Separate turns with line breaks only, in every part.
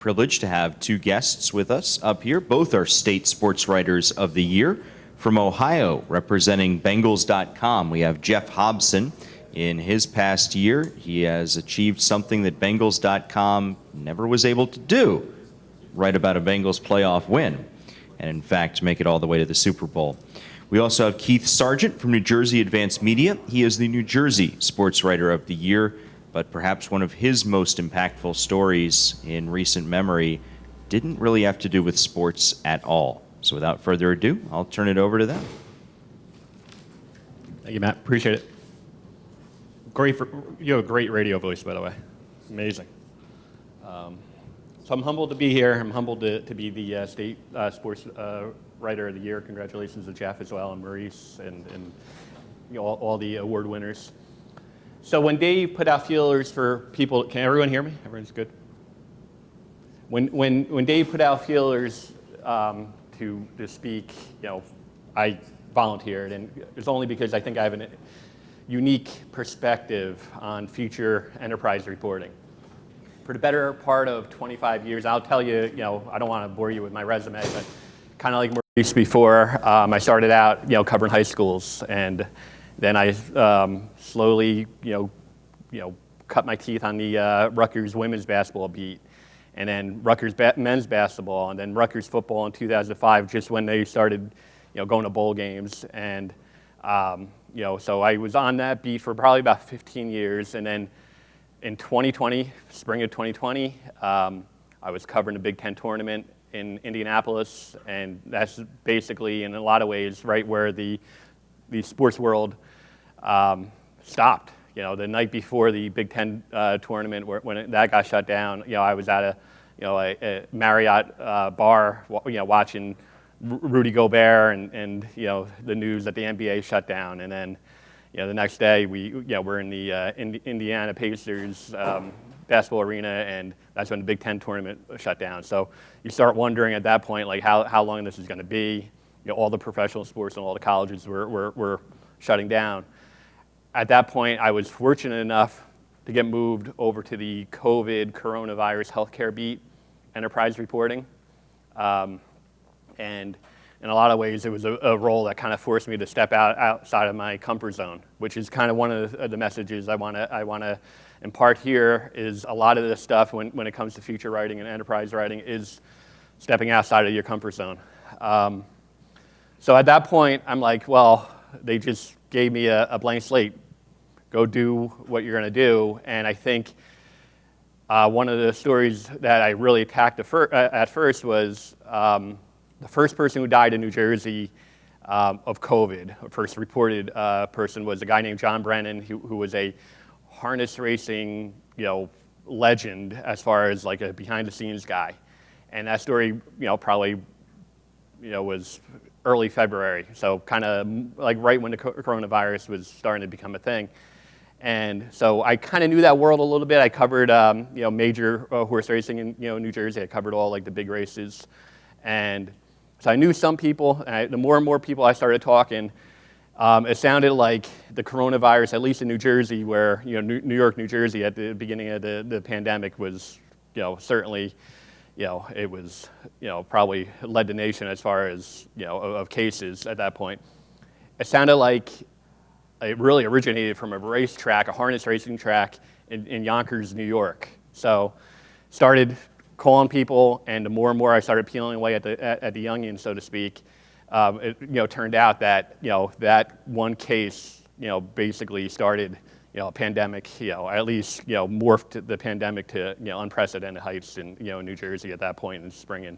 Privileged to have two guests with us up here. Both are State Sports Writers of the Year. From Ohio, representing Bengals.com, we have Geoff Hobson. In his past year, he has achieved something that Bengals.com never was able to do, write about a Bengals playoff win, and in fact, make it all the way to the Super Bowl. We also have Keith Sargeant from New Jersey Advanced Media. He is the New Jersey Sports Writer of the Year, but perhaps one of his most impactful stories in recent memory didn't really have to do with sports at all. So without further ado, I'll turn it over to them.
Thank you, Matt. Appreciate it. You have a great radio voice, by the way. Amazing. So I'm humbled to be here. I'm humbled to be the State Sports Writer of the Year. Congratulations to Jeff as well, and Maurice, and all the award winners. So when Dave put out feelers for people, can everyone hear me? Everyone's good? When Dave put out feelers to speak, I volunteered, and it's only because I think I have a unique perspective on future enterprise reporting. For the better part of 25 years, I'll tell you, I don't want to bore you with my resume, but kind of like Maurice before, I started out, covering high schools, and then I slowly, cut my teeth on the Rutgers women's basketball beat, and then Rutgers men's basketball, and then Rutgers football in 2005, just when they started, going to bowl games, and so I was on that beat for probably about 15 years, and then in 2020, spring of 2020, I was covering the Big Ten tournament in Indianapolis, and that's basically, in a lot of ways, right where the sports world stopped. The night before the Big Ten tournament, when that got shut down, I was at a Marriott bar, watching Rudy Gobert and the news that the NBA shut down, and then the next day we're in the Indiana Pacers basketball arena, and that's when the Big Ten tournament shut down. So you start wondering at that point, like how long this is going to be. All the professional sports and all the colleges were shutting down. At that point, I was fortunate enough to get moved over to the COVID coronavirus healthcare beat, enterprise reporting. And in a lot of ways, it was a role that kind of forced me to step outside of my comfort zone, which is kind of one of the messages I want to impart here. Is a lot of this stuff when it comes to future writing and enterprise writing is stepping outside of your comfort zone. So at that point, I'm like, well, they just gave me a blank slate. Go do what you're going to do. And I think one of the stories that I really attacked at first was the first person who died in New Jersey of COVID. The first reported person was a guy named John Brennan, who was a harness racing legend as far as like a behind-the-scenes guy. And that story probably was early February, so kind of like right when the coronavirus was starting to become a thing. And so I kind of knew that world a little bit. I covered major horse racing in New Jersey. I covered all like the big races, and so I knew some people. And the more and more people I started talking, it sounded like the coronavirus, at least in New Jersey, where New York, New Jersey at the beginning of the pandemic was certainly. It was, probably led the nation as far as, of cases at that point. It sounded like it really originated from a racetrack, a harness racing track in Yonkers, New York. So started calling people, and the more and more I started peeling away at the onion, so to speak, it turned out that, that one case, basically started a pandemic, at least, morphed the pandemic to, unprecedented heights in, New Jersey at that point in the spring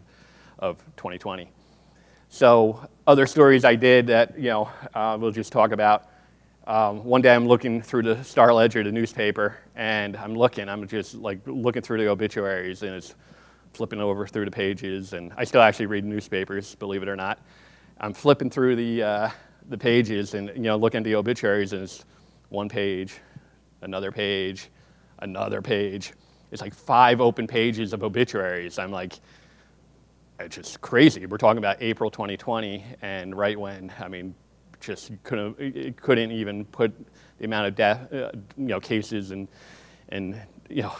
of 2020. So other stories I did that, we'll just talk about. One day I'm looking through the Star Ledger, the newspaper, and I'm just like looking through the obituaries, and it's flipping over through the pages, and I still actually read newspapers, believe it or not. I'm flipping through the pages and, looking at the obituaries, and it's one page, another page, another page. It's like 5 open pages of obituaries. I'm like, it's just crazy. We're talking about April 2020, and right when, just couldn't even put the amount of death, cases and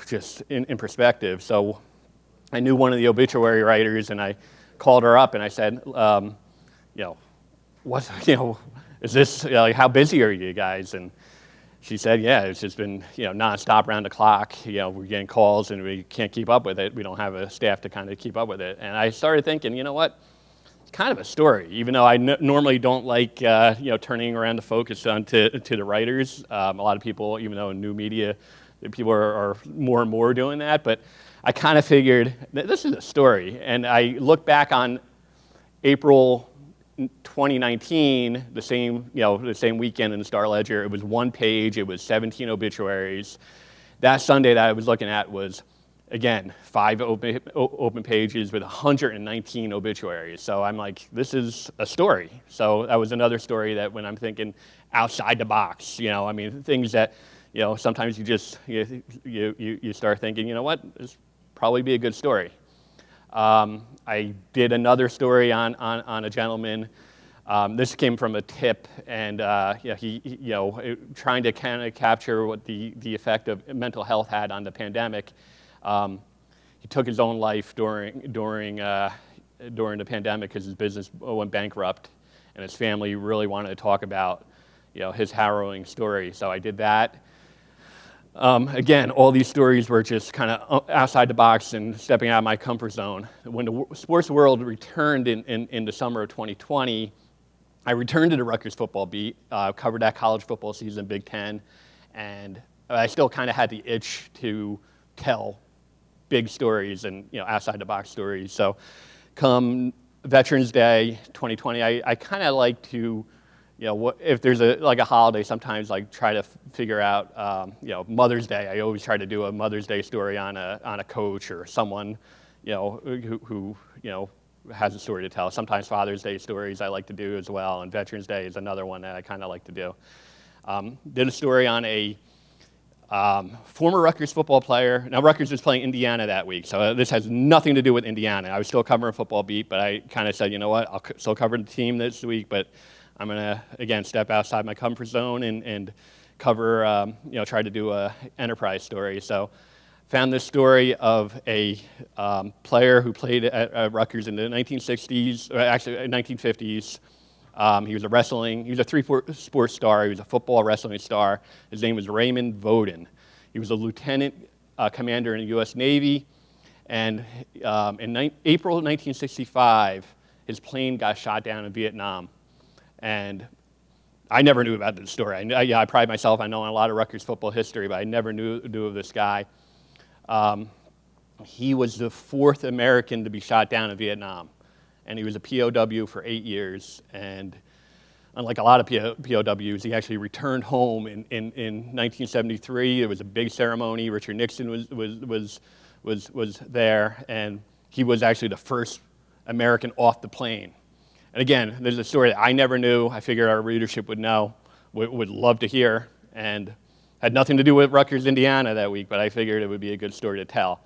just in perspective. So I knew one of the obituary writers, and I called her up and I said, what, is this, how busy are you guys? And she said, yeah, it's just been, nonstop around the clock. We're getting calls and we can't keep up with it. We don't have a staff to kind of keep up with it. And I started thinking, you know what? It's kind of a story, even though I normally don't like, turning around the focus onto the writers. A lot of people, even though in new media, people are more and more doing that. But I kind of figured that this is a story. And I look back on April 2019, the same weekend in the Star Ledger. It was one page. It was 17 obituaries. That Sunday that I was looking at was, again, 5 open pages with 119 obituaries. So I'm like, this is a story. So that was another story that when I'm thinking outside the box, things that, sometimes you just, you start thinking, you know what, this probably be a good story. I did another story on a gentleman. This came from a tip, and he trying to kind of capture what the effect of mental health had on the pandemic. He took his own life during the pandemic because his business went bankrupt, and his family really wanted to talk about his harrowing story. So I did that. Again, all these stories were just kind of outside the box and stepping out of my comfort zone. When the sports world returned in the summer of 2020, I returned to the Rutgers football beat, covered that college football season, Big Ten, and I still kind of had the itch to tell big stories and outside the box stories. So come Veterans Day 2020, I kind of like to, if there's a holiday, sometimes like try to figure out, Mother's Day. I always try to do a Mother's Day story on a coach or someone, who has a story to tell. Sometimes Father's Day stories I like to do as well, and Veterans Day is another one that I kind of like to do. Did a story on a former Rutgers football player. Now Rutgers was playing Indiana that week, so this has nothing to do with Indiana. I was still covering football beat, but I kind of said, you know what, I'll still cover the team this week, but I'm going to, again, step outside my comfort zone and cover, try to do a enterprise story. So found this story of a player who played at Rutgers in the 1960s, or actually 1950s. He was a three-sport star. He was a football wrestling star. His name was Raymond Voden. He was a lieutenant commander in the U.S. Navy. And in April 1965, his plane got shot down in Vietnam. And I never knew about this story. I pride myself, I know a lot of Rutgers football history, but I never knew of this guy. He was the 4th American to be shot down in Vietnam. And he was a POW for 8 years. And unlike a lot of POWs, he actually returned home in 1973. There was a big ceremony. Richard Nixon was there, and he was actually the first American off the plane. And again, there's a story that I never knew. I figured our readership would know, would love to hear, and had nothing to do with Rutgers, Indiana that week, but I figured it would be a good story to tell.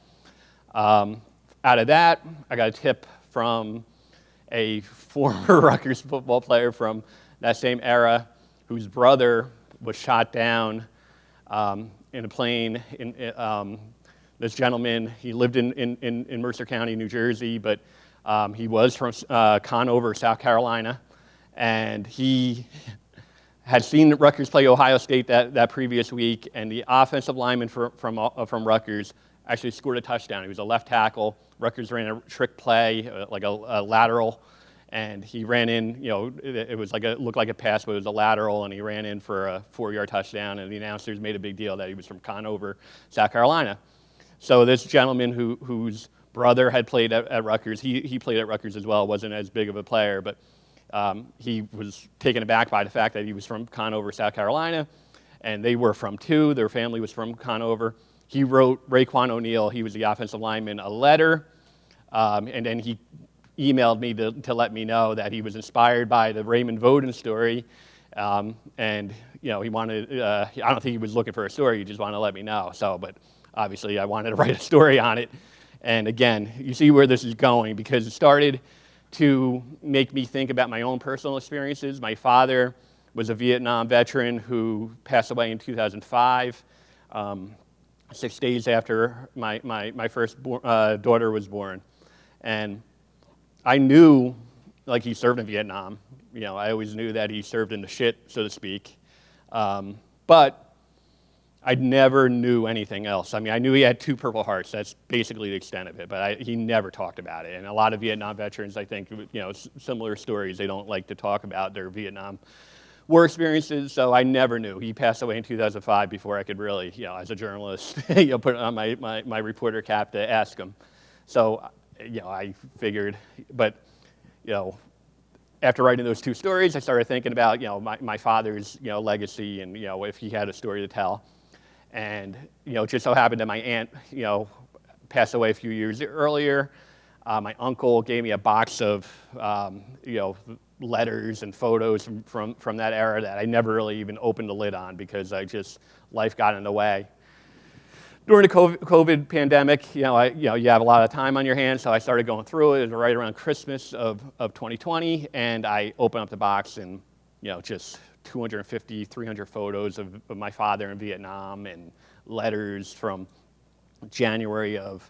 Out of that, I got a tip from a former Rutgers football player from that same era whose brother was shot down in a plane. This gentleman, he lived in Mercer County, New Jersey, but he was from Conover, South Carolina, and he had seen Rutgers play Ohio State that previous week, and the offensive lineman from Rutgers actually scored a touchdown. He was a left tackle. Rutgers ran a trick play, like a lateral, and he ran in. It was looked like a pass, but it was a lateral, and he ran in for a 4-yard touchdown. And the announcers made a big deal that he was from Conover, South Carolina. So this gentleman whose brother had played at Rutgers, he played at Rutgers as well. Wasn't as big of a player, but he was taken aback by the fact that he was from Conover, South Carolina, and they were from too. Their family was from Conover. He wrote Raekwon O'Neal, he was the offensive lineman, a letter, and then he emailed me to let me know that he was inspired by the Raymond Voden story, and he wanted. I don't think he was looking for a story. He just wanted to let me know. So, but obviously, I wanted to write a story on it. And again, you see where this is going because it started to make me think about my own personal experiences. My father was a Vietnam veteran who passed away in 2005. 6 days after my first daughter was born. And I knew, like, he served in Vietnam. You know, I always knew that he served in the shit, so to speak. But I never knew anything else. I mean, I knew he had 2 Purple Hearts. That's basically the extent of it. But he never talked about it. And a lot of Vietnam veterans, I think, you know, similar stories. They don't like to talk about their Vietnam War experiences. So I never knew. He passed away in 2005 before I could really, you know, as a journalist, you know, put on my reporter cap to ask him. So, you know, I figured, but, you know, after writing those 2 stories, I started thinking about, you know, my father's, you know, legacy and, you know, if he had a story to tell. And, you know, it just so happened that my aunt, you know, passed away a few years earlier. My uncle gave me a box of, you know, letters and photos from that era that I never really even opened the lid on because life got in the way. During the COVID pandemic, you know, you have a lot of time on your hands, so I started going through it. It was right around Christmas of 2020, and I opened up the box and, you know, just 250, 300 photos of my father in Vietnam and letters from January of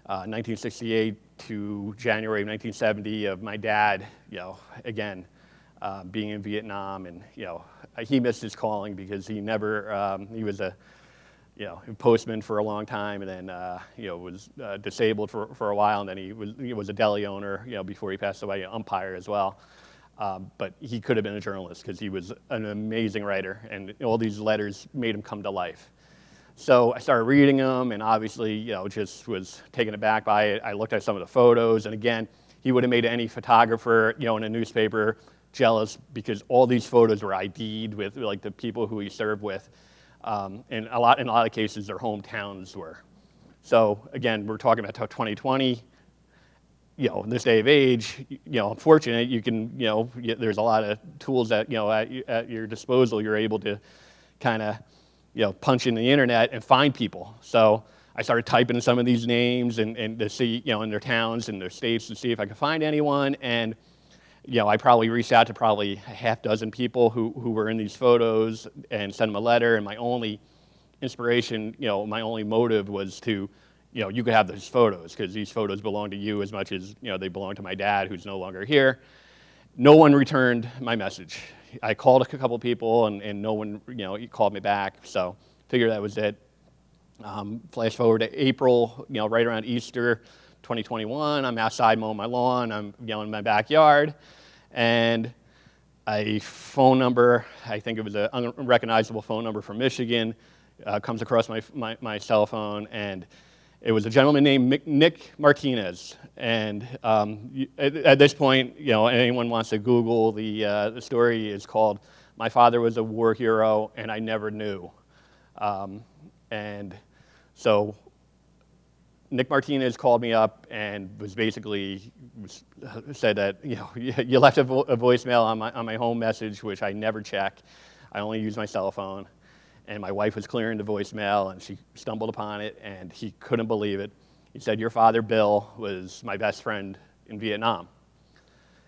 1968 to January of 1970 of my dad, you know, again, being in Vietnam. And, you know, he missed his calling because he never, he was a, you know, postman for a long time, and then, you know, was disabled for a while, and then he was a deli owner, you know, before he passed away, an umpire as well. But he could have been a journalist because he was an amazing writer, and all these letters made him come to life. So I started reading them, and obviously, you know, just was taken aback by it. I looked at some of the photos, and again, he would have made any photographer, you know, in a newspaper jealous because all these photos were ID'd with, like, the people who he served with. And in a lot of cases, their hometowns were. So again, we're talking about 2020. You know, in this day of age, you know, unfortunate, you can, you know, there's a lot of tools that, you know, at your disposal. You're able to kind of, you know, punch in the internet and find people. So I started typing in some of these names and to see, you know, in their towns and their states to see if I could find anyone. And, you know, I probably reached out to probably a half dozen people who were in these photos and sent them a letter. And my only inspiration, you know, my only motive was to, you know, you could have those photos because these photos belong to you as much as, you know, they belong to my dad who's no longer here. No one returned my message. I called a couple people and no one, you know, called me back. So figured that was it. Flash forward to April, you know, right around Easter 2021. I'm outside mowing my lawn. I'm, you know, in my backyard. And a phone number, I think it was an unrecognizable phone number from Michigan, comes across my cell phone. And it was a gentleman named Nick Martinez. And at this point, you know, anyone wants to Google the story is called "My Father Was a War Hero and I Never Knew." And so Nick Martinez called me up and said that, you know, you left a voicemail on my home message, which I never check. I only use my cell phone. And my wife was clearing the voicemail, and she stumbled upon it, and he couldn't believe it. He said, "Your father, Bill, was my best friend in Vietnam."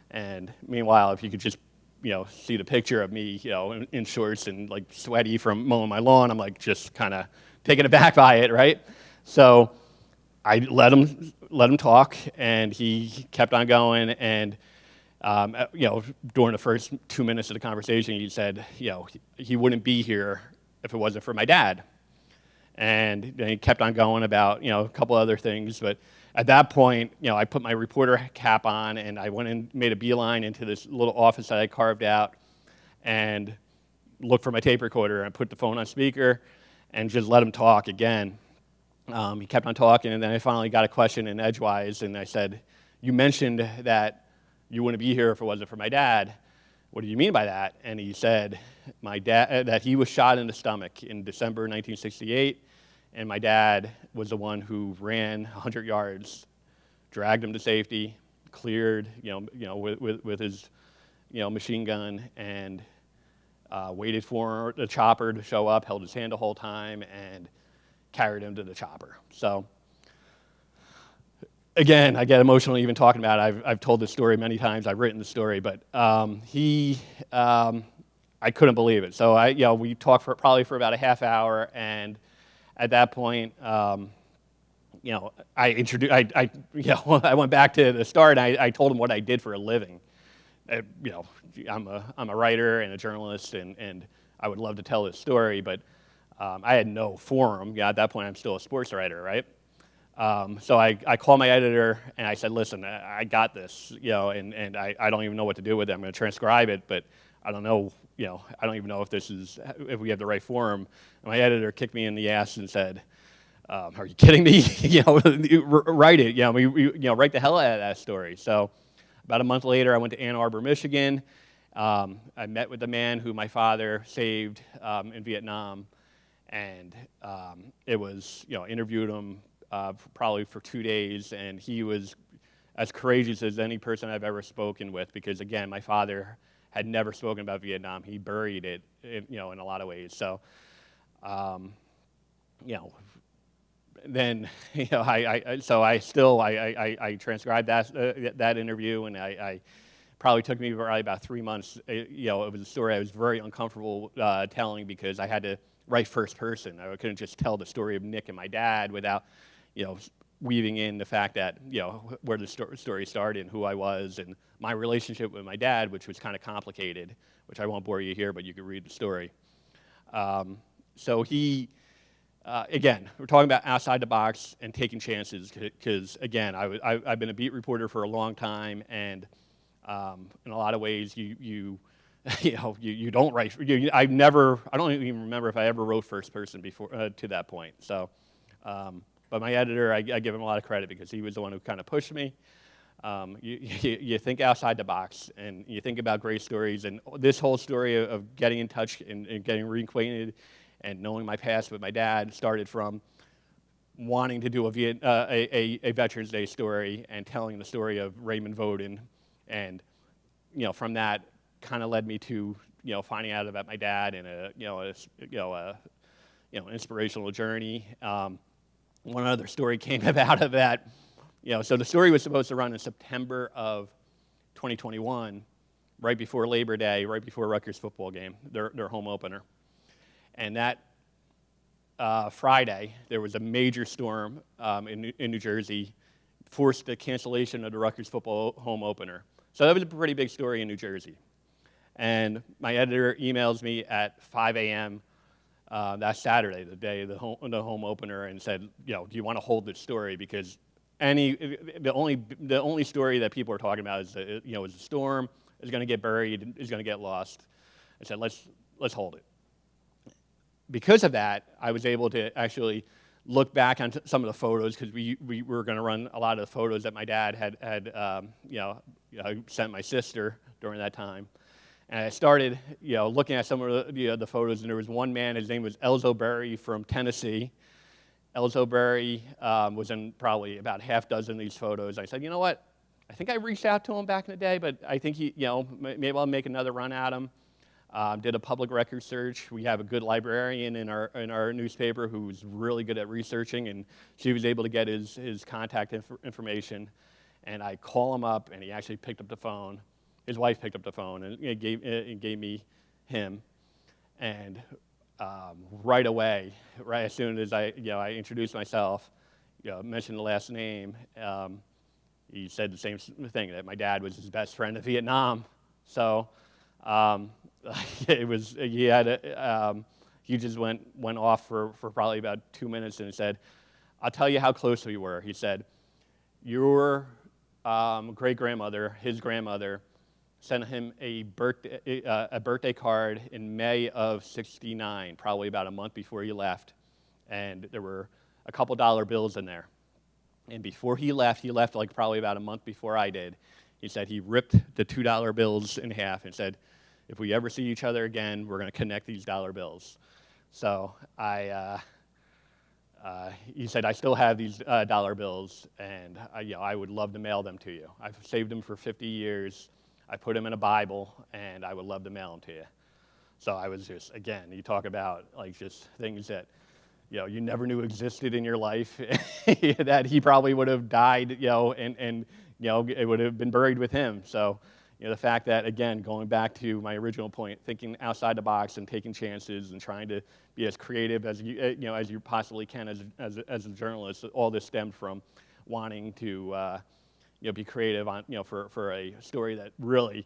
And meanwhile, if you could just, you know, see the picture of me, you know, in shorts and, like, sweaty from mowing my lawn, I'm, like, just kind of taken aback by it, right? So I let him talk, and he kept on going. And you know, during the first 2 minutes of the conversation, he said, you know, he wouldn't be here if it wasn't for my dad. And then he kept on going about, you know, a couple other things. But at that point, you know, I put my reporter cap on, and I went and made a beeline into this little office that I carved out and looked for my tape recorder, and I put the phone on speaker and just let him talk again. He kept on talking, and then I finally got a question in edgewise, and I said, "You mentioned that you wouldn't be here if it wasn't for my dad. What do you mean by that?" And he said, "My dad, that he was shot in the stomach in December 1968, and my dad was the one who ran 100 yards, dragged him to safety, cleared, with his, machine gun, and waited for the chopper to show up, held his hand the whole time, and carried him to the chopper." So again, I get emotional even talking about it. I've told this story many times. I've written the story, but I couldn't believe it. So we talked probably for about a half hour, and at that point, I introduced, I went back to the start, and I told him what I did for a living. I'm a writer and a journalist, and I would love to tell this story, but I had no forum. At that point, I'm still a sports writer, right? So I called my editor, and I said, listen, I got this, and I don't even know what to do with it. I'm going to transcribe it, but I don't know, I don't even know if we have the right forum. And my editor kicked me in the ass and said, are you kidding me? Write it. Write the hell out of that story. So about a month later, I went to Ann Arbor, Michigan. I met with the man who my father saved in Vietnam, and it was, interviewed him probably for 2 days, and he was as courageous as any person I've ever spoken with, because again, my father had never spoken about Vietnam. He buried it, in a lot of ways. So, then I transcribed that interview, and I probably took me about 3 months. It was a story I was very uncomfortable telling, because I had to write first person. I couldn't just tell the story of Nick and my dad without weaving in the fact that where the story started and who I was and my relationship with my dad, which was kind of complicated, which I won't bore you here, but you can read the story. So he. Again, we're talking about outside the box and taking chances, because again, I've been a beat reporter for a long time, and in a lot of ways, you don't write. I don't even remember if I ever wrote first person before to that point. So, but my editor, I give him a lot of credit, because he was the one who kind of pushed me. You think outside the box, and you think about great stories, and this whole story of getting in touch and getting reacquainted and knowing my past with my dad started from wanting to do a Veterans Day story and telling the story of Raymond Voden, and from that kind of led me to finding out about my dad and an inspirational journey. One other story came out of that. So the story was supposed to run in September of 2021, right before Labor Day, right before Rutgers football game, their home opener. And that Friday, there was a major storm in New Jersey, forced the cancellation of the Rutgers football home opener. So that was a pretty big story in New Jersey. And my editor emails me at 5 a.m. That Saturday, the day of the home opener, and said, do you want to hold this story? Because the only story that people are talking about is is the storm, is going to get buried, is going to get lost. I said, let's hold it. Because of that, I was able to actually look back on some of the photos, because we were going to run a lot of the photos that my dad had sent my sister during that time. And I started looking at some of the photos, and there was one man, his name was Elzo Berry from Tennessee. Elzo Berry was in probably about half dozen of these photos. I said, you know what? I think I reached out to him back in the day, but I think maybe I'll make another run at him. Did a public record search. We have a good librarian in our newspaper who's really good at researching, and she was able to get his contact information. And I call him up, and he actually picked up the phone. His wife picked up the phone and gave me him. And right away, right as soon as I introduced myself, mentioned the last name, he said the same thing, that my dad was his best friend in Vietnam. So. It was he just went off for probably about 2 minutes and said, I'll tell you how close we were. He said, your great-grandmother, his grandmother, sent him a birthday card in May of '69, probably about a month before he left, and there were a couple dollar bills in there. And before he left like probably about a month before I did. He said he ripped the $2 bills in half and said, if we ever see each other again, we're going to connect these dollar bills. So he said, I still have these dollar bills, and I would love to mail them to you. I've saved them for 50 years. I put them in a Bible, and I would love to mail them to you. So I was just, again, you talk about like just things that you never knew existed in your life, that he probably would have died, and it would have been buried with him. So the fact that, again, going back to my original point, thinking outside the box and taking chances and trying to be as creative as as you possibly can as a journalist, all this stemmed from wanting to be creative on for a story that really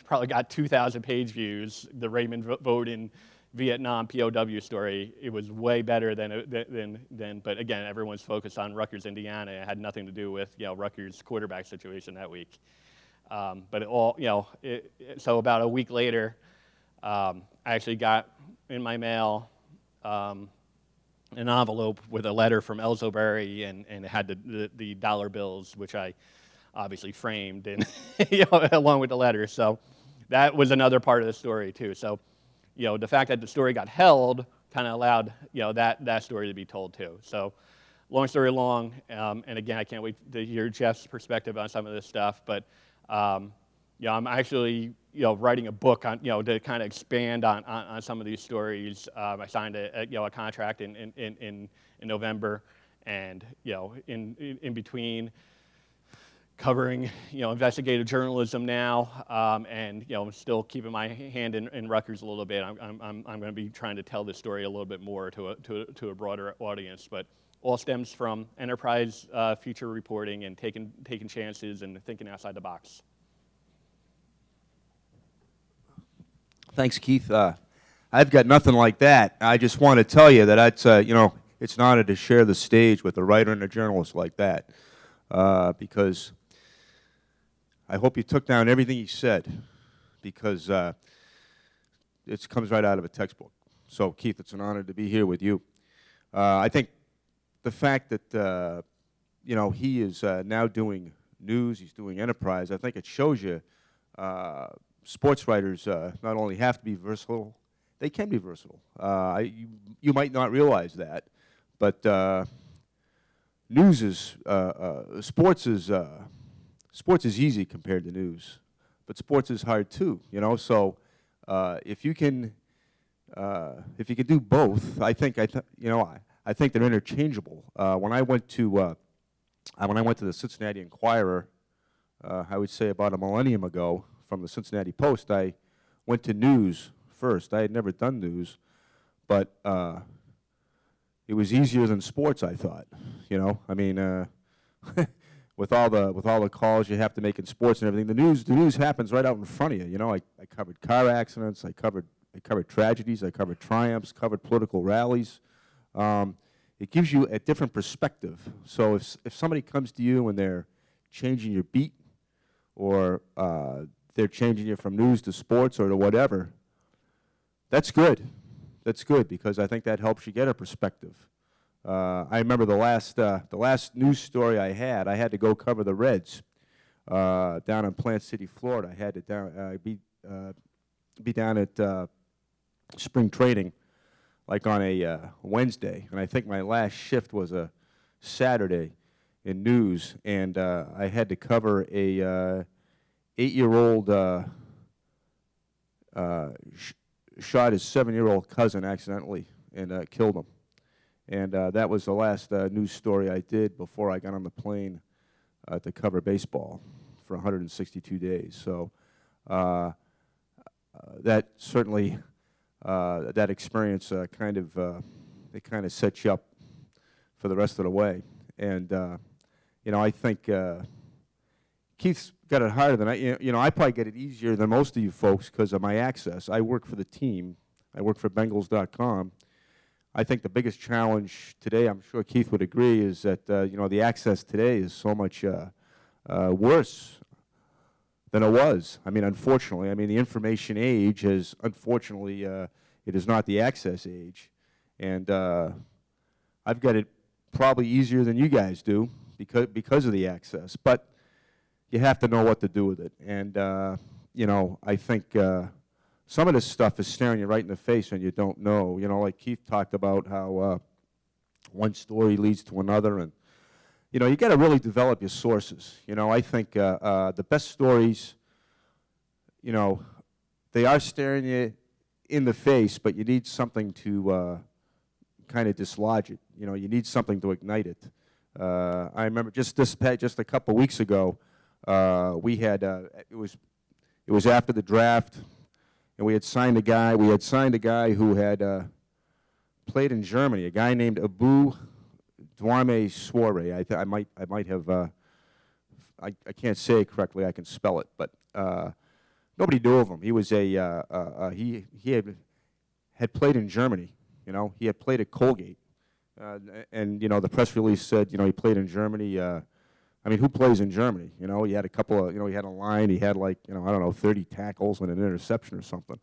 probably got 2,000 page views. The Raymond Voden Vietnam POW story, it was way better than. But again, everyone's focused on Rutgers, Indiana. It had nothing to do with Rutgers' quarterback situation that week. But it all so about a week later, I actually got in my mail an envelope with a letter from Ellsbury, and it had the dollar bills, which I obviously framed and along with the letter. So that was another part of the story too. So the fact that the story got held kind of allowed that story to be told too. So long story long, and again, I can't wait to hear Jeff's perspective on some of this stuff. But I'm actually writing a book on to kind of expand on some of these stories. I signed a contract in November, and in between covering investigative journalism now, and still keeping my hand in Rutgers a little bit. I'm going to be trying to tell this story a little bit more to a broader audience, but all stems from enterprise future reporting and taking chances and thinking outside the box.
Thanks, Keith. I've got nothing like that. I just want to tell you that it's an honor to share the stage with a writer and a journalist like that, because I hope you took down everything he said, because it comes right out of a textbook. So, Keith, it's an honor to be here with you. I think the fact that he is now doing news, he's doing enterprise, I think it shows you sports writers not only have to be versatile, they can be versatile. You might not realize that, but sports is easy compared to news, but sports is hard too. So if you can do both, I think they're interchangeable. When I went to the Cincinnati Enquirer, I would say about a millennium ago, from the Cincinnati Post, I went to news first. I had never done news, but it was easier than sports, I thought. With all the calls you have to make in sports and everything, the news happens right out in front of you. I covered car accidents, I covered tragedies, I covered triumphs, covered political rallies. It gives you a different perspective. So if somebody comes to you and they're changing your beat, or they're changing you from news to sports or to whatever, that's good. That's good, because I think that helps you get a perspective. I remember the last news story I had to go cover the Reds down in Plant City, Florida. I had to be down at spring training, like on a Wednesday, and I think my last shift was a Saturday in news, and I had to cover a 8-year-old shot his 7-year-old cousin accidentally and killed him. And that was the last news story I did before I got on the plane to cover baseball for 162 days. So that certainly, that experience kind of sets you up for the rest of the way. And I think Keith's got it harder than I. I probably get it easier than most of you folks because of my access. I work for the team. I work for Bengals.com. I think the biggest challenge today, I'm sure Keith would agree, is that the access today is so much worse than it was. Unfortunately, the information age is, unfortunately, it is not the access age. And I've got it probably easier than you guys do because of the access. But you have to know what to do with it. And, I think some of this stuff is staring you right in the face and you don't know. Like Keith talked about how one story leads to another. And, you got to really develop your sources. I think the best stories, they are staring you in the face, but you need something to kind of dislodge it. You need something to ignite it. I remember just a couple weeks ago, we had it was after the draft, and we had signed a guy. We had signed a guy who had played in Germany. A guy named Abu Dwame Soare. I might have. I can't say it correctly. I can spell it, but nobody knew of him. He was he had played in Germany. You know, he had played at Colgate, and you know the press release said he played in Germany. I mean, who plays in Germany? You know, he had a couple of he had a line. He had like I don't know 30 tackles and an interception or something.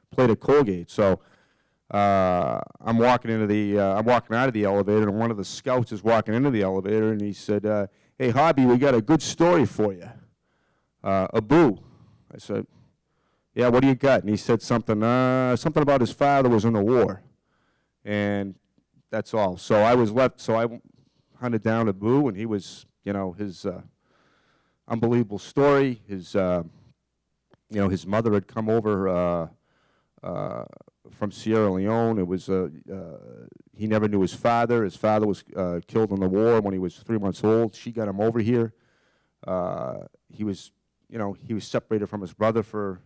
Played at Colgate, so. I'm walking out of the elevator, and one of the scouts is walking into the elevator, and he said, "Hey, Hobby, we got a good story for you." Abu. I said, "Yeah, what do you got?" And he said something about his father was in the war, and that's all. So I was left. So I hunted down Abu, and he was, his unbelievable story. His, his mother had come over. From Sierra Leone. It was he never knew his father. His father was killed in the war when he was 3 months old. She got him over here. He was separated from his brother for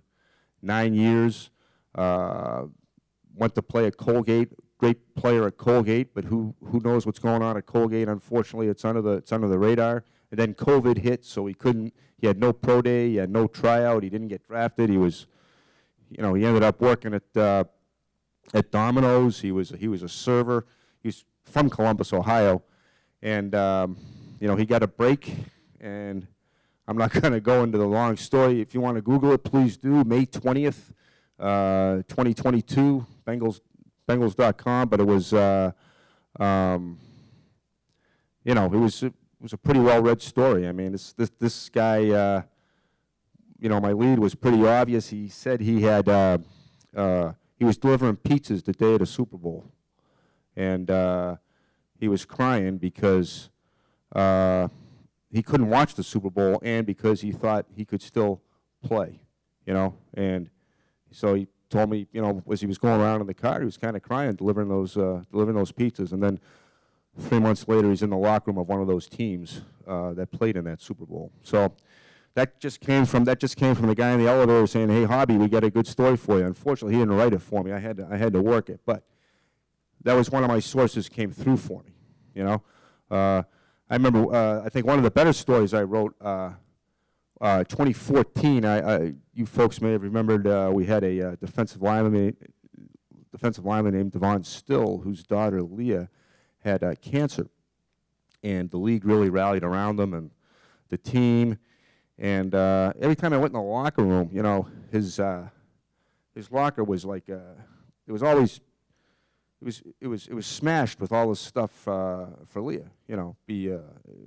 9 years. Went to play at Colgate. Great player at Colgate, but who knows what's going on at Colgate? Unfortunately, it's under the radar. And then COVID hit, so he couldn't. He had no pro day. He had no tryout. He didn't get drafted. He was. He ended up working at Domino's. He was a server. He's from Columbus, Ohio, and he got a break. And I'm not going to go into the long story. If you want to Google it, please do. May 20th, 2022, Bengals.com. But it was it was a pretty well-read story. I mean, this guy. My lead was pretty obvious. He said he had he was delivering pizzas the day of the Super Bowl, and he was crying because he couldn't watch the Super Bowl, and because he thought he could still play, And so he told me, as he was going around in the car, he was kind of crying, delivering those pizzas, and then 3 months later, he's in the locker room of one of those teams that played in that Super Bowl. So. That just came from the guy in the elevator saying, "Hey, Hobby, we got a good story for you." Unfortunately, he didn't write it for me. I had to work it, but that was one of my sources came through for me. I remember. I think one of the better stories I wrote, 2014. You folks may have remembered we had a defensive lineman named Devon Still, whose daughter Leah had cancer, and the league really rallied around him and the team. And every time I went in the locker room, his locker was like it was smashed with all this stuff for Leah. It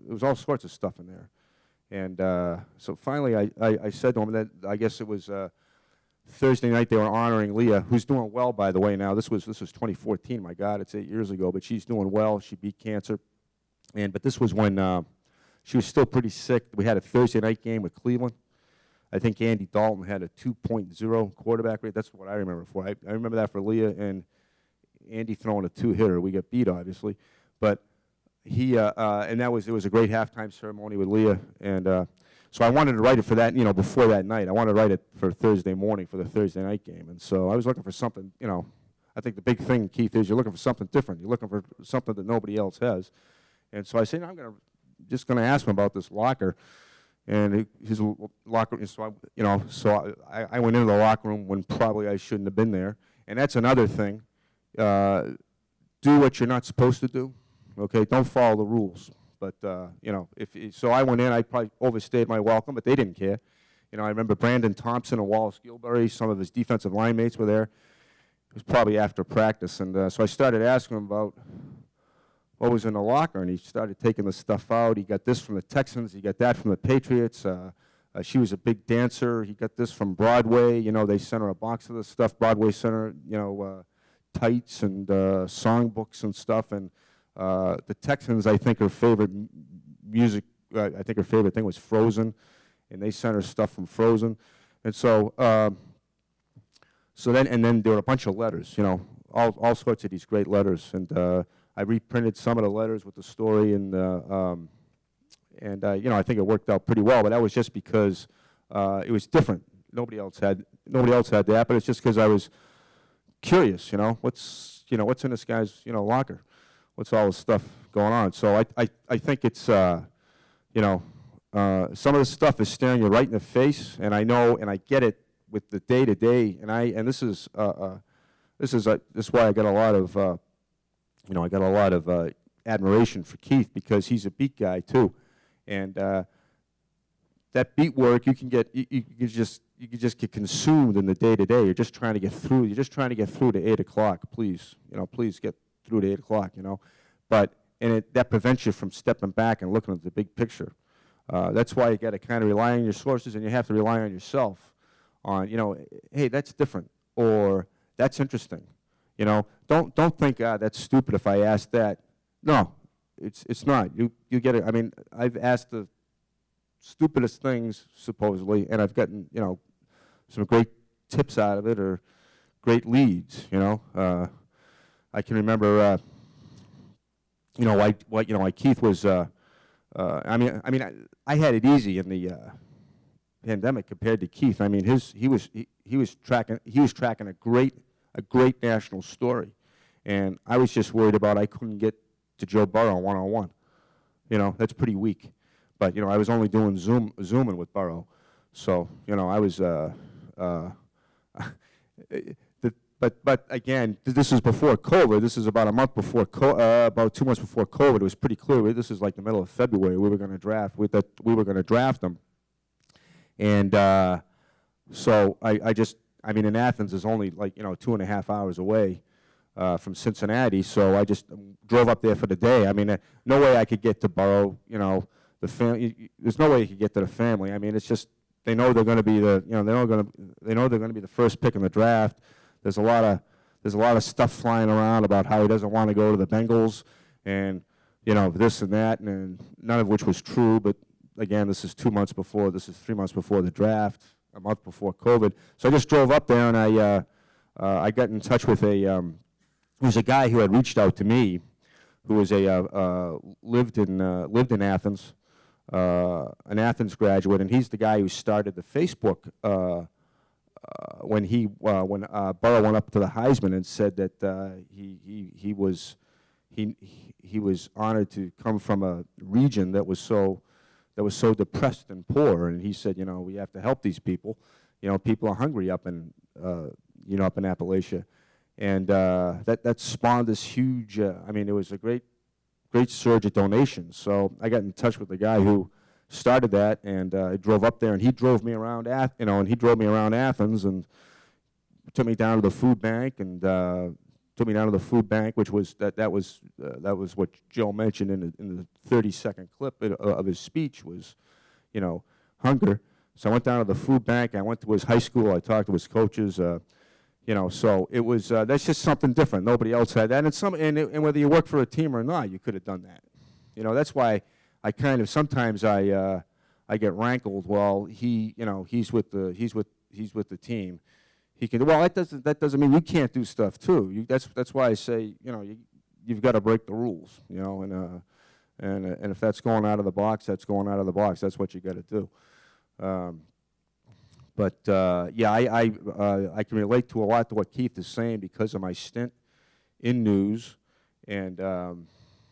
was all sorts of stuff in there. And so finally, I said to him that I guess it was Thursday night they were honoring Leah, who's doing well, by the way. Now this was 2014. My God, it's 8 years ago, but she's doing well. She beat cancer, but this was when. She was still pretty sick. We had a Thursday night game with Cleveland. I think Andy Dalton had a 2.0 quarterback rate. That's what I remember for. I remember that for Leah, and Andy throwing a two-hitter. We got beat, obviously. But he and it was a great halftime ceremony with Leah. And so I wanted to write it for that, before that night. I wanted to write it for Thursday morning for the Thursday night game. And so I was looking for something, I think the big thing, Keith, is you're looking for something different. You're looking for something that nobody else has. And so I said, I'm just going to ask him about this locker, and his locker. So I went into the locker room when probably I shouldn't have been there, and that's another thing. Do what you're not supposed to do. Okay, don't follow the rules. But so I went in. I probably overstayed my welcome, but they didn't care. I remember Brandon Thompson and Wallace Gilberry. Some of his defensive line mates were there. It was probably after practice, and so I started asking him about what was in the locker, and he started taking the stuff out. He got this from the Texans. He got that from the Patriots. She was a big dancer. He got this from Broadway. They sent her a box of this stuff. Broadway sent her, tights and songbooks and stuff. And the Texans, I think her favorite music, I think her favorite thing was Frozen, and they sent her stuff from Frozen. And so, then there were a bunch of letters, all sorts of these great letters. And I reprinted some of the letters with the story, and you know, I think it worked out pretty well, but that was just because it was different. Nobody else had that, but it's just because I was curious, you know, what's in this guy's, you know, locker? What's all this stuff going on? So I think it's, you know, some of the stuff is staring you right in the face, and I know, and I get it with the day-to-day, and this is why I got a lot of, you know, I got a lot of admiration for Keith, because he's a beat guy too, and that beat work, you can just get consumed in the day-to-day. You're just trying to get through. You're just trying to get through to 8 o'clock. Please, you know, please get through to 8 o'clock. You know, and that prevents you from stepping back and looking at the big picture. That's why you got to kind of rely on your sources, and you have to rely on yourself. On, you know, hey, that's different, or that's interesting. You know, don't think that's stupid if I ask that. No, it's not. You get it. I mean, I've asked the stupidest things supposedly, and I've gotten, you know, some great tips out of it, or great leads. You know, I can remember, you know, why Keith was. I mean, I had it easy in the pandemic compared to Keith. I mean, he was tracking a great national story, and I was just worried about I couldn't get to Joe Burrow one-on-one. You know, that's pretty weak. But you know, I was only doing zooming with Burrow, so you know, I was. But again, this is before COVID. This is about a month before, about 2 months before COVID. It was pretty clear. This is like the middle of February. We were going to draft. We were going to draft him, and so I mean, in Athens is only like, you know, 2.5 hours away from Cincinnati. So I just drove up there for the day. I mean, no way I could get to Burrow. You know, the family. There's no way you could get to the family. I mean, it's just they know they're going to be the, you know, they know they're going to be the first pick in the draft. There's a lot of stuff flying around about how he doesn't want to go to the Bengals, and you know, this and that, and none of which was true. But again, this is 3 months before the draft, a month before COVID. So I just drove up there, and I got in touch with there was a guy who had reached out to me, who was lived in Athens, an Athens graduate, and he's the guy who started the Facebook. When Burrow went up to the Heisman and said that he was honored to come from a region that was so depressed and poor, and he said, you know, we have to help these people. You know, people are hungry up in you know, up in Appalachia, and that spawned this huge. I mean, it was a great surge of donations. So I got in touch with the guy who started that, and I drove up there, and he drove me around Athens, and took me down to the food bank, and which was that was what Joe mentioned in the 30-second clip of his speech, was, you know, hunger. So I went down to the food bank. I went to his high school. I talked to his coaches. You know, so it was that's just something different. Nobody else had that, and whether you work for a team or not, you could have done that. You know, that's why. I kind of sometimes I get rankled. Well, he's with the team. He can. Well, that doesn't mean you can't do stuff too. That's why I say, you know, you've got to break the rules. You know, and if that's going out of the box, that's going out of the box. That's what you got to do. Yeah, I can relate to a lot to what Keith is saying because of my stint in news, and.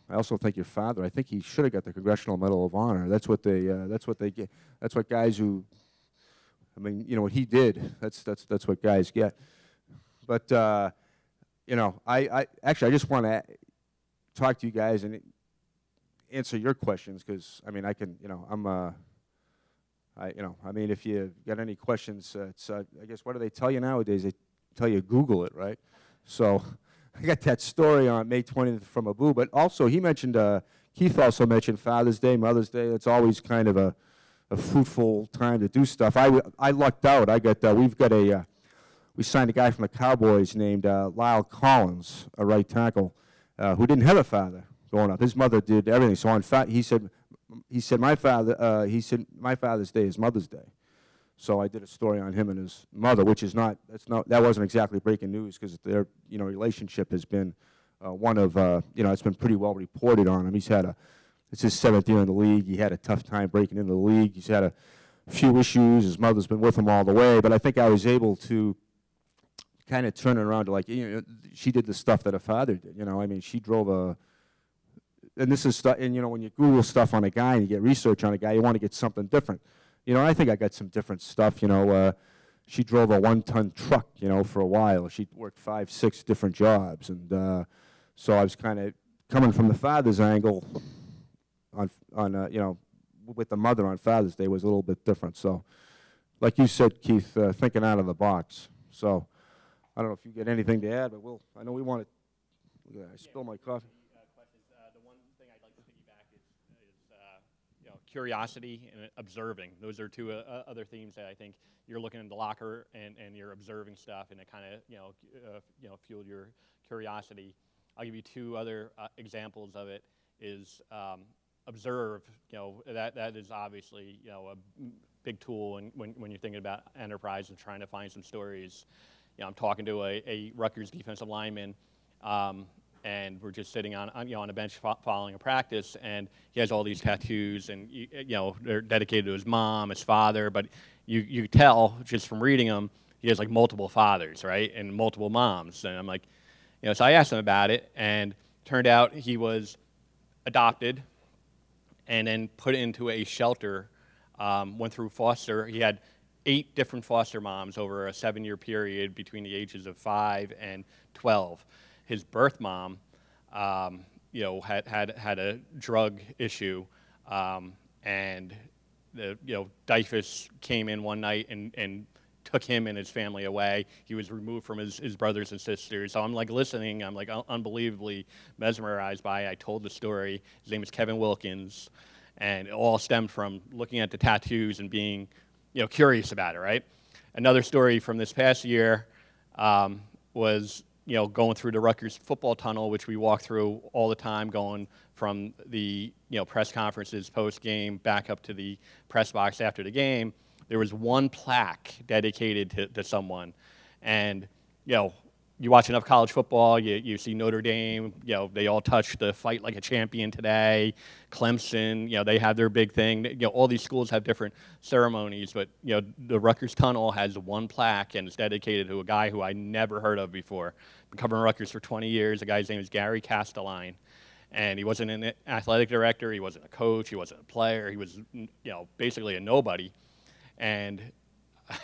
I also think your father. I think he should have got the Congressional Medal of Honor. That's what they get. That's what guys who. I mean, you know what he did. That's what guys get. But you know, I just want to talk to you guys and answer your questions, because I mean, I can. You know, I mean, if you got any questions, it's I guess, what do they tell you nowadays? They tell you Google it, right? So. I got that story on May 20th from Abu, but also he mentioned, Keith also mentioned Father's Day, Mother's Day. It's always kind of a fruitful time to do stuff. I lucked out. We signed a guy from the Cowboys named Lyle Collins, a right tackle, who didn't have a father growing up. His mother did everything. So in fact, he said my Father's Day is Mother's Day. So I did a story on him and his mother, which is that wasn't exactly breaking news, because their, you know, relationship has been one of, you know, it's been pretty well reported on him. He's had it's his 7th year in the league. He had a tough time breaking into the league. He's had a few issues. His mother's been with him all the way. But I think I was able to kind of turn it around to, like, you know, she did the stuff that her father did. You know, I mean, she drove a, and this is stuff, and, you know, when you Google stuff on a guy and you get research on a guy, you want to get something different. You know, I think I got some different stuff. You know, she drove a 1-ton truck, you know, for a while. She worked 5, 6 different jobs. And so I was kind of coming from the father's angle on you know, with the mother on Father's Day was a little bit different. So, like you said, Keith, thinking out of the box. So, I don't know if you get anything to add, but I know we want to. I spill my coffee.
Questions. The one thing I'd like to piggyback is you know, curiosity and observing. Those are two other themes that I think you're looking in the locker and you're observing stuff, and it kind of you know fueled your curiosity. I'll give you 2 other examples of it. Is observe. You know, that is obviously, you know, a big tool when you're thinking about enterprise and trying to find some stories. You know, I'm talking to a Rutgers defensive lineman, and we're just sitting on you know, on a bench following a practice, and he has all these tattoos, and you know, they're dedicated to his mom, his father, but you tell just from reading them he has like multiple fathers, right, and multiple moms. And I'm like, you know, so I asked him about it, and turned out he was adopted and then put into a shelter, went through foster. He had 8 different foster moms over a 7-year period between the ages of 5 and 12. His birth mom, you know, had a drug issue, and the, you know, DYFS came in one night and took him and his family away. He was removed from his brothers and sisters. So I'm like listening, I'm like unbelievably mesmerized by it. I told the story. His name is Kevin Wilkins, and it all stemmed from looking at the tattoos and being, you know, curious about it, right? Another story from this past year was, you know, going through the Rutgers football tunnel, which we walk through all the time, going from the, you know, press conferences post-game back up to the press box after the game. There was one plaque dedicated to someone. And, you know, you watch enough college football, you see Notre Dame, you know, they all touch the fight like a champion today. Clemson, you know, they have their big thing. You know, all these schools have different ceremonies, but, you know, the Rutgers Tunnel has one plaque, and it's dedicated to a guy who I never heard of before. Been covering Rutgers for 20 years. The guy's name is Gary Castelline. And he wasn't an athletic director, he wasn't a coach, he wasn't a player, he was, you know, basically a nobody. And,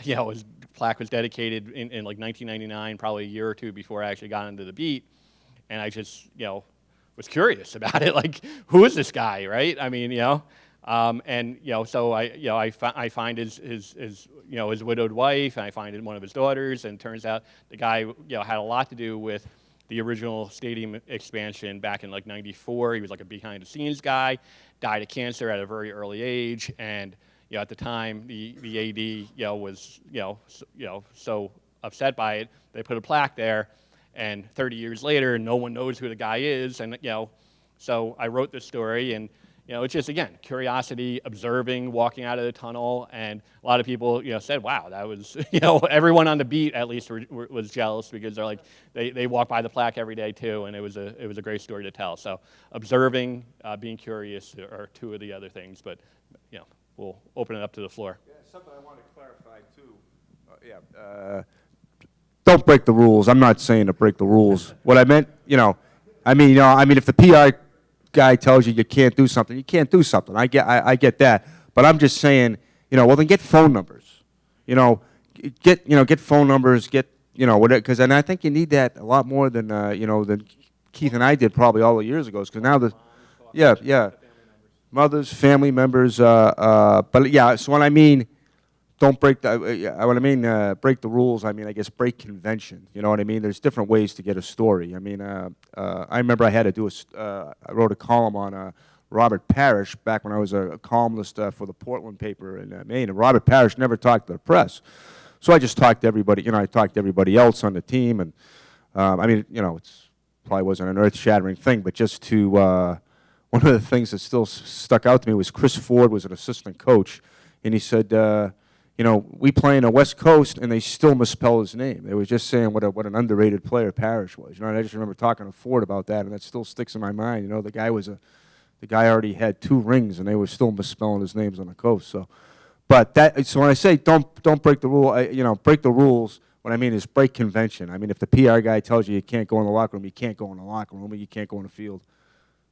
you know, his plaque was dedicated in like 1999, probably a year or 2 before I actually got into the beat. And I just, you know, was curious about it. Like, who is this guy, right? I mean, you know, and, you know, so I find his you know, his widowed wife, and I find one of his daughters, and it turns out the guy, you know, had a lot to do with the original stadium expansion back in like '94. He was like a behind-the-scenes guy, died of cancer at a very early age, and, you know, at the time, the AD, you know, was, you know, so upset by it, they put a plaque there, and 30 years later, no one knows who the guy is, and, you know, so I wrote this story, and, you know, it's just, again, curiosity, observing, walking out of the tunnel, and a lot of people, you know, said, wow, that was, you know, everyone on the beat at least was jealous, because they're like, they walk by the plaque every day too, and it was a great story to tell. So observing, being curious are 2 of the other things, but, you know, we'll open it up to the floor.
Yeah, something I want to clarify too. Don't break the rules. I'm not saying to break the rules. What I meant, you know, I mean, if the PR guy tells you can't do something, you can't do something. I get that. But I'm just saying, you know, well, then get phone numbers. You know, get phone numbers. Get, you know, whatever. Because, and I think you need that a lot more than you know, than Keith and I did probably all the years ago. Because now the mothers, family members. But yeah, so when I mean, don't break the, break the rules, I mean, I guess break convention. You know what I mean? There's different ways to get a story. I mean, I remember I had to do I wrote a column on Robert Parrish back when I was a columnist for the Portland paper in Maine, and Robert Parrish never talked to the press. So I just talked to everybody, you know, I talked to everybody else on the team, and I mean, you know, it's probably wasn't an earth-shattering thing, but just to, one of the things that still stuck out to me was Chris Ford was an assistant coach, and he said, you know, we play in the West Coast, and they still misspell his name. They were just saying what an underrated player Parrish was. You know, and I just remember talking to Ford about that, and that still sticks in my mind. You know, the guy the guy already had 2 rings, and they were still misspelling his names on the coast. So, but so when I say don't break the rule, break the rules. What I mean is break convention. I mean, if the PR guy tells you can't go in the locker room, you can't go in the locker room, or you can't go in the field.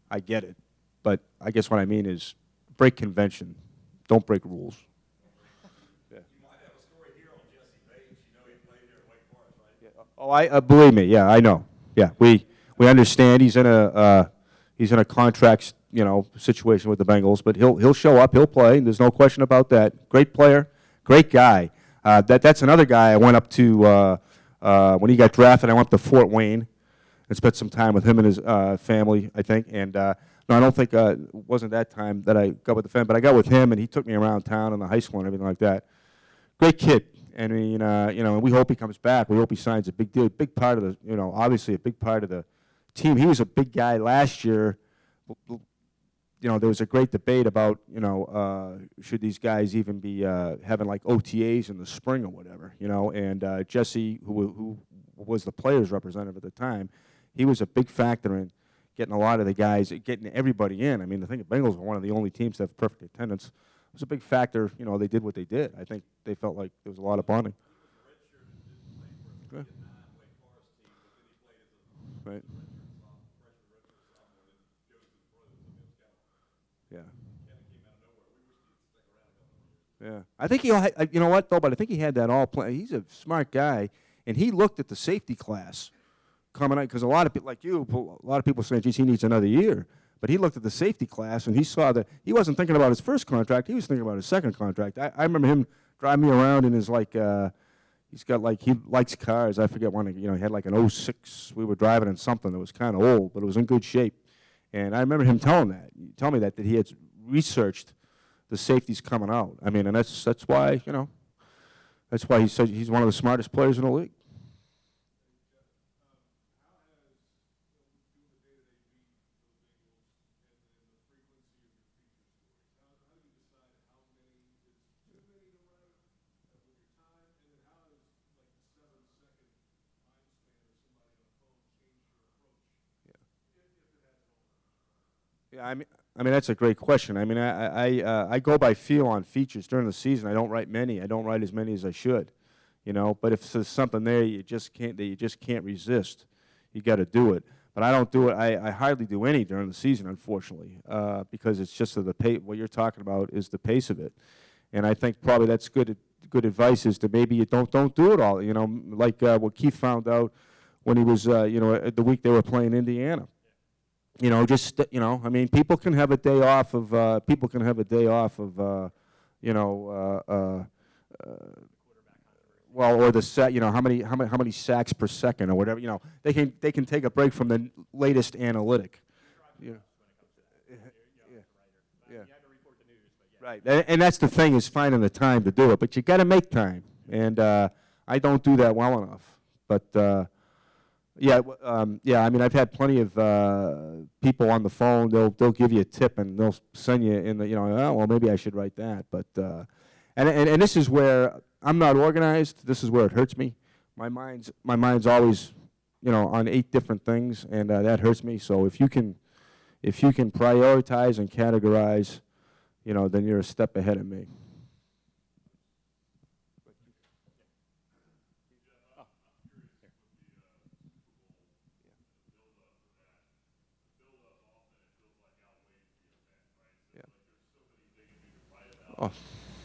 I get it, but I guess what I mean is break convention. Don't break rules. Yeah.
You might have a story here on Jesse Bates. You know he played here at Wake Forest, right?
Yeah. Oh, I believe me. Yeah, I know. Yeah, we understand he's in a contract situation with the Bengals, but he'll show up. He'll play. There's no question about that. Great player, great guy. That's another guy I went up to when he got drafted. I went up to Fort Wayne and spent some time with him and his family, I think. And no, I don't think it wasn't that time that I got with the family, but I got with him, and he took me around town and the high school and everything like that. Great kid. I mean, and we hope he comes back. We hope he signs a big deal. Big part of the, obviously a big part of the team. He was a big guy last year. There was a great debate about, should these guys even be having like OTAs in the spring or whatever, And Jesse, who was the players' representative at the time, he was a big factor in getting a lot of the guys, getting everybody in. I mean, I think the Bengals were one of the only teams to have perfect attendance. It was a big factor, they did what they did. I think they felt like there was a lot of bonding. Okay. Right. Yeah. Yeah. I think he'll. You know what though? But I think he had that all planned. He's a smart guy, and he looked at the safety class coming out because a lot of people like you, a lot of people saying, "Geez, he needs another year." But he looked at the safety class, and he saw that he wasn't thinking about his first contract. He was thinking about his second contract. I remember him driving me around in his he's got he likes cars. I forget one. He had like an 06. We were driving in something that was kind of old, but it was in good shape. And I remember him telling me that he had researched the safeties coming out. I mean, and that's why that's why he's one of the smartest players in the league. Yeah, I mean that's a great question. I mean, I go by feel on features during the season. I don't write many. I don't write as many as I should, But if there's something there you just can't resist, you got to do it. But I don't do it. I hardly do any during the season, unfortunately, because it's just the pace. What you're talking about is the pace of it, and I think probably that's good advice is to maybe you don't do it all. Like what Keith found out when he was the week they were playing Indiana. I mean, people can have a day off of, or the set, how many sacks per second or whatever, they can take a break from the latest analytic. Yeah. Right, and that's the thing is finding the time to do it, but you got to make time, and I don't do that well enough, but. Yeah, I mean, I've had plenty of people on the phone. They'll give you a tip and they'll send you in the oh well maybe I should write that. But and this is where I'm not organized. This is where it hurts me. My mind's always on 8 different things, and that hurts me. So if you can prioritize and categorize, then you're a step ahead of me. Oh.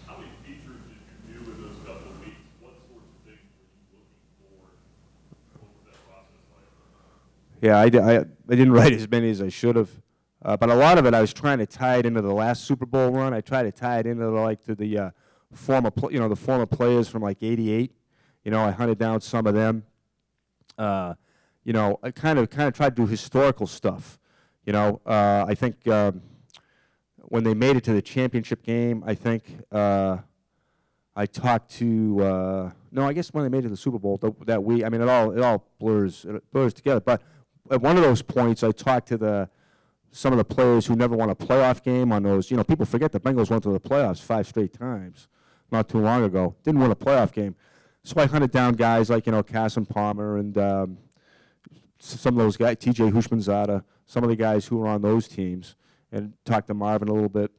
How many features did you do in those couple of weeks? What sorts of things were you looking for? What was that process like?
Yeah, I didn't write as many as I should have, but a lot of it I was trying to tie it into the last Super Bowl run. I tried to tie it into the former players from like '88. I hunted down some of them. I kind of tried to do historical stuff. I think. When they made it to the championship game, I think I talked to I guess when they made it to the Super Bowl that week. I mean, it all blurs together. But at one of those points, I talked to some of the players who never won a playoff game on those. People forget the Bengals went to the playoffs 5 straight times not too long ago. Didn't win a playoff game, so I hunted down guys like Carson Palmer and some of those guys, T.J. Hushmanzada, some of the guys who were on those teams. and talked to Marvin a little bit,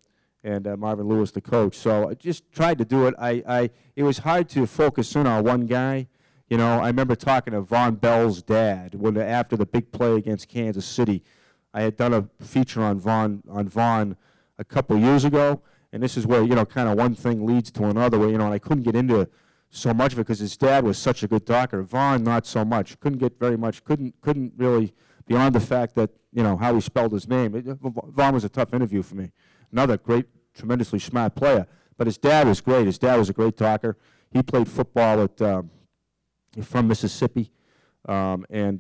and Marvin Lewis, the coach. So I just tried to do it. It was hard to focus in on one guy. You know, I remember talking to Von Bell's dad after the big play against Kansas City. I had done a feature on Von a couple years ago, and this is where, you know, kind of one thing leads to another. Where, you know, and I couldn't get into so much of it because his dad was such a good talker. Von, not so much. Couldn't get very much. Couldn't really, beyond the fact that, you know, how he spelled his name. Von was a tough interview for me. Another great, tremendously smart player. But his dad was great. His dad was a great talker. He played football from Mississippi, and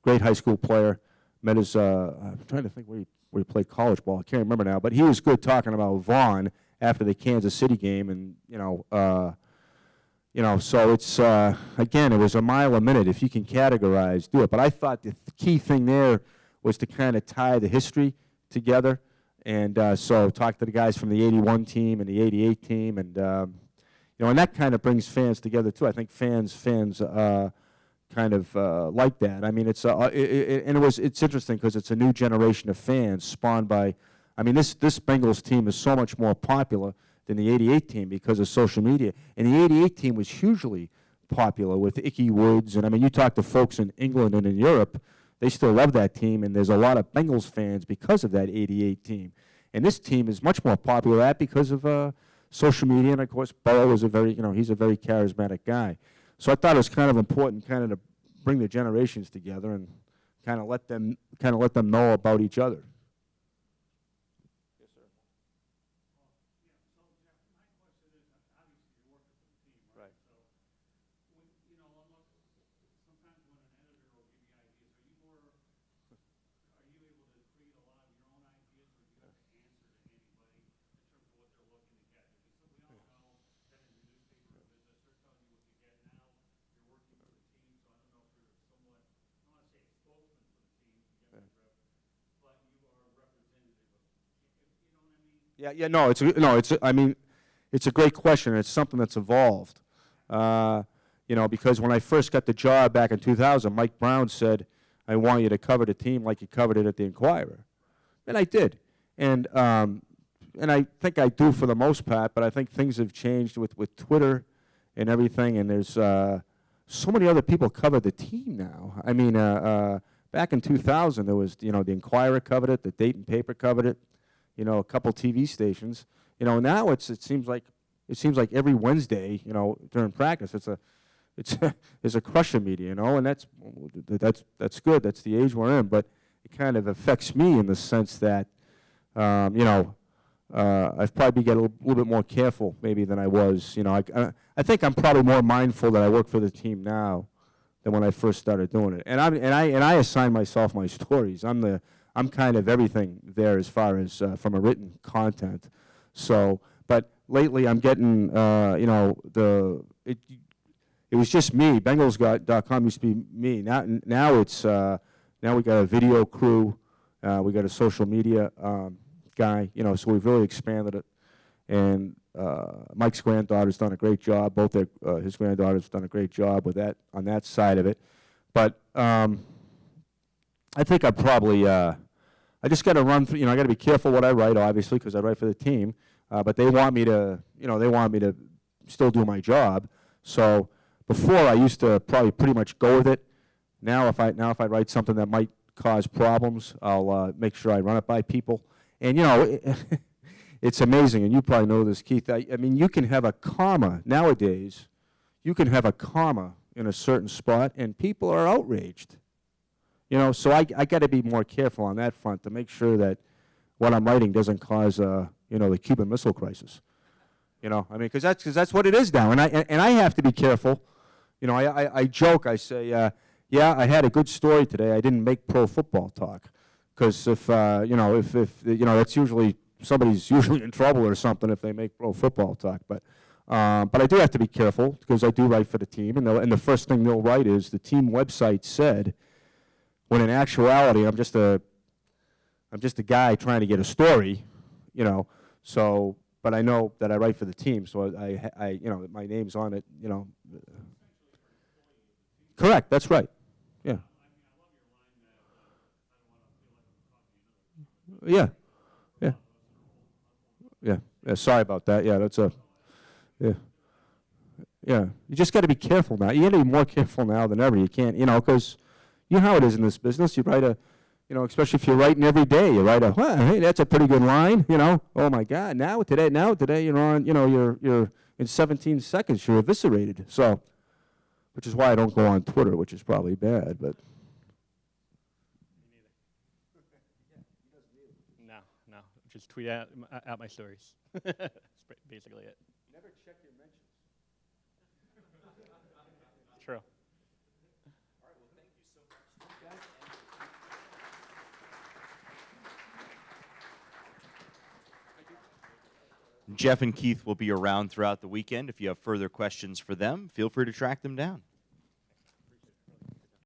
great high school player. Met his, I'm trying to think where he played college ball. I can't remember now. But he was good talking about Vaughn after the Kansas City game, and so it's again, it was a mile a minute. If you can categorize, do it. But I thought the key thing there was to kind of tie the history together, and so talk to the guys from the '81 team and the '88 team, and and that kind of brings fans together too. I think fans kind of like that. I mean, it's interesting because it's a new generation of fans spawned by. I mean, this Bengals team is so much more popular than the '88 team because of social media. And the '88 team was hugely popular with Ickey Woods. And I mean, you talk to folks in England and in Europe, they still love that team. And there's a lot of Bengals fans because of that '88 team. And this team is much more popular because of social media. And of course, Burrow is he's a very charismatic guy. So I thought it was kind of important, kind of to bring the generations together and kind of let them know about each other. I mean, it's a great question. It's something that's evolved. Because when I first got the job back in 2000, Mike Brown said, "I want you to cover the team like you covered it at the Inquirer," and I did. And I think I do for the most part. But I think things have changed with Twitter and everything. And there's so many other people cover the team now. I mean, back in 2000, there was the Inquirer covered it, the Dayton paper covered it. A couple TV stations. Now it seems like every Wednesday, during practice, it's a Crusher media, and that's good. That's the age we're in. But it kind of affects me in the sense that, I've probably get a little bit more careful maybe than I was. I think I'm probably more mindful that I work for the team now than when I first started doing it. And I assign myself my stories. I'm kind of everything there as far as from a written content. So, but lately I'm getting, it was just me. Bengals.com used to be me. Now it's now we got a video crew, we got a social media guy. So we've really expanded it. And Mike's granddaughter's done a great job. Both his granddaughters done a great job with that on that side of it. But I think I probably. I just got to run through. I got to be careful what I write, obviously, because I write for the team. But they want me to, still do my job. So before I used to probably pretty much go with it. Now if I write something that might cause problems, I'll make sure I run it by people. And it's amazing, and you probably know this, Keith. I mean, you can have a comma nowadays. You can have a comma in a certain spot, and people are outraged. So I got to be more careful on that front to make sure that what I'm writing doesn't cause, the Cuban Missile Crisis. I mean, because that's what it is now, and I have to be careful. I joke. I say, I had a good story today. I didn't make Pro Football Talk, because if that's usually somebody's usually in trouble or something if they make Pro Football Talk. But I do have to be careful because I do write for the team, and the first thing they'll write is the team website said. When in actuality, I'm just a guy trying to get a story, So, but I know that I write for the team, so I my name's on it, Correct. That's right. Yeah. Yeah, yeah, yeah. Sorry about that. Yeah, that's a, yeah, yeah. You just got to be careful now. You got to be more careful now than ever. You can't, because you know how it is in this business. You write a, especially if you're writing every day, you write a, well, hey, that's a pretty good line. Oh my God, now today, you're on, you're in 17 seconds, you're eviscerated. So, which is why I don't go on Twitter, which is probably bad, but.
No. Just tweet out my stories. That's basically it.
Never check your mentions.
True.
Jeff and Keith will be around throughout the weekend. If you have further questions for them, feel free to track them down.